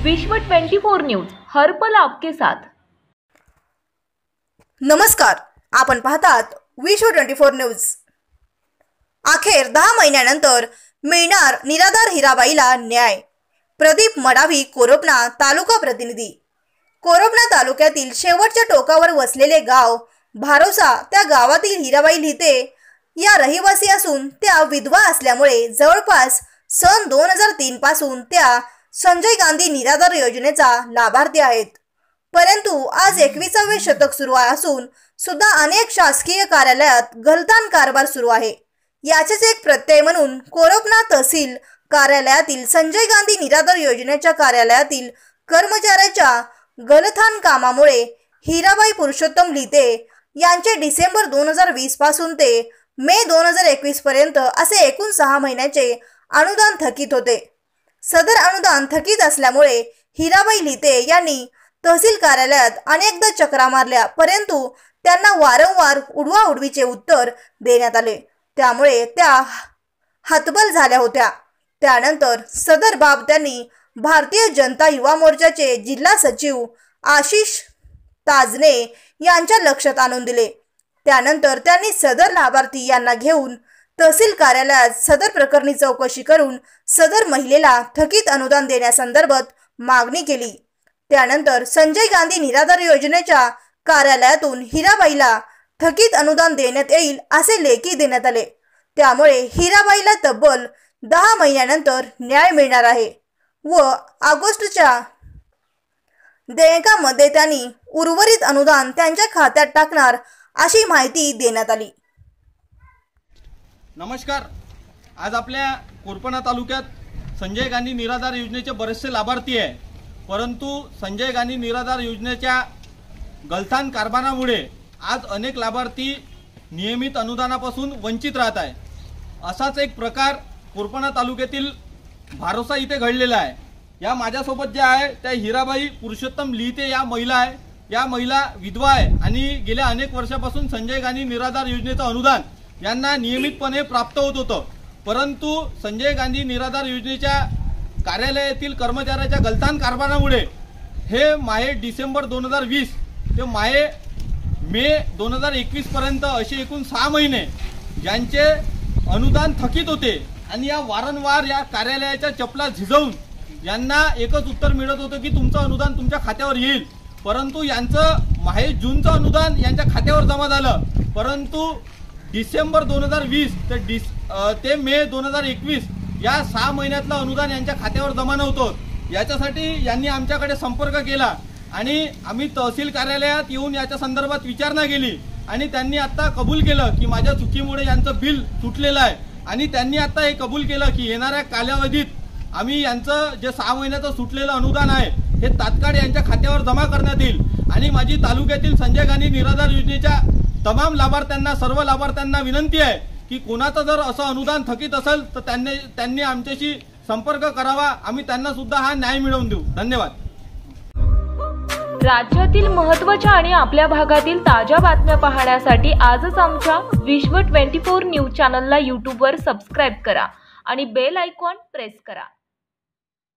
विश्व 24 न्यूज हर पल आपके साथ। नमस्कार, आपण पाहतात विश्व 24 न्यूज। अखेर 10 महिन्यानंतर मिळणार निराधार हिराबाईला न्याय। प्रदीप मडावी, कोरोपना तालुका प्रतिनिधी। कोरोपना तालुक्यातील शेवटच्या टोकावर वसलेले गाव भारोसा, त्या गावातील हिराबाई लिहिते या रहिवासी असून त्या विधवा असल्यामुळे जवळपास सन 2003 पासून त्या संजय गांधी निराधार योजनेचा लाभार्थी आहेत। परंतु आज 21वे शतक सुरू असून सुद्धा अनेक शासकीय कार्यालयात गलथान कारभार सुरू आहे। याचेच एक प्रत्यय म्हणून कोरोपना तहसील कार्यालयातील संजय गांधी निराधार योजनेच्या कार्यालयातील कर्मचाऱ्याच्या गलथान कामामुळे हिराबाई पुरुषोत्तम लिहिते यांचे डिसेंबर 2020 पासून ते मे 2021 पर्यंत असे एकूण 6 महिन्याचे अनुदान थकीत होते। सदर अनुदान थकीत असल्यामुळे हिराबाई लिहिते यांनी तहसील कार्यालयात अनेकदा चक्रा मारल्या, परंतु त्यांना वारंवार उडवाउडवीचे उत्तर देण्यात आले। त्यामुळे त्या हतबल झाल्या होत्या। त्यानंतर सदर बाब त्यांनी भारतीय जनता युवा मोर्चाचे जिल्हा सचिव आशिष ताजने यांच्या लक्षात आणून दिले। त्यानंतर त्यांनी सदर लाभार्थी यांना घेऊन तहसील कार्यालयात सदर प्रकरणी चौकशी करून सदर महिलेला थकीत अनुदान देण्यासंदर्भात मागणी केली। त्यानंतर संजय गांधी निराधार योजनेच्या कार्यालयातून हिराबाईला थकीत अनुदान देण्यात येईल असे लेखी देण्यात आले। त्यामुळे हिराबाईला तब्बल 10 महिन्यानंतर न्याय मिळणार आहे व ऑगस्टच्या देयकामध्ये त्यांनी उर्वरित अनुदान त्यांच्या खात्यात टाकणार अशी माहिती देण्यात आली। नमस्कार, आज आपल्या कोरोपना तालुक्यात संजय गांधी निराधार योजनेचे बरेचसे लाभार्थी आहे, परंतु संजय गांधी निराधार योजनेच्या गलथान कारभारामुळे आज अनेक लाभार्थी नियमित अनुदानापासून वंचित राहत आहे। असाच एक प्रकार कोरोपना तालुक्यातील भारोसा इथे घडलेला आहे। या माझ्यासोबत जे आहे त्या हिराबाई पुरुषोत्तम लिहिते या महिला आहे। या महिला विधवा आहे आणि गेल्या अनेक वर्षापासून संजय गांधी निराधार योजनेचं अनुदान यांना नियमितपणे प्राप्त होत होतं, परंतु संजय गांधी निराधार योजनेच्या कार्यालयातील कर्मचाऱ्याच्या गलथान कारभारामुळे हे माहे डिसेंबर 2020 ते माहे मे 2021 पर्यंत असे एकूण 6 महिने ज्यांचे अनुदान थकीत होते आणि या वारंवार या कार्यालयाच्या चपला झिजवून यांना एकच उत्तर मिळत होतं की तुमचं अनुदान तुमच्या खात्यावर येईल, परंतु यांचं माहे जूनचं अनुदान यांच्या खात्यावर जमा झालं, परंतु डिसेंबर 2020 ते मे 2021 या 6 महिन्यातलं अनुदान यांच्या खात्यावर जमा नव्हतं। याच्यासाठी यांनी आमच्याकडे संपर्क केला आणि आम्ही तहसील कार्यालयात येऊन याच्या संदर्भात विचारणा केली आणि त्यांनी आता कबूल केलं की माझ्या चुकीमुळे यांचं बिल तुटलेलं आहे आणि त्यांनी आता हे कबूल केलं की येणाऱ्या कालावधीत आम्ही यांचं जे 6 महिन्याचं सुटलेलं अनुदान आहे हे तात्काळ यांच्या खात्यावर जमा करण्यात येईल। आणि माझी तालुक्यातील संजय गांधी निराधार योजनेच्या तमाम लाभार्थ्यांना, सर्व लाभार्थ्यांना विनंती आहे की कोणाचं जर असं अनुदान थकीत असेल तर त्यांनी आमच्याशी संपर्क करावा, आम्ही त्यांना सुद्धा हा न्याय मिळवून देऊ। धन्यवाद। राज्यातील महत्त्वाच्या आणि आपल्या भागातील ताज्या बातम्या पाहण्यासाठी आजच आमच्या विश्व 24 न्यूज चॅनलला YouTube वर सबस्क्राइब करा आणि बेल आयकॉन प्रेस करा।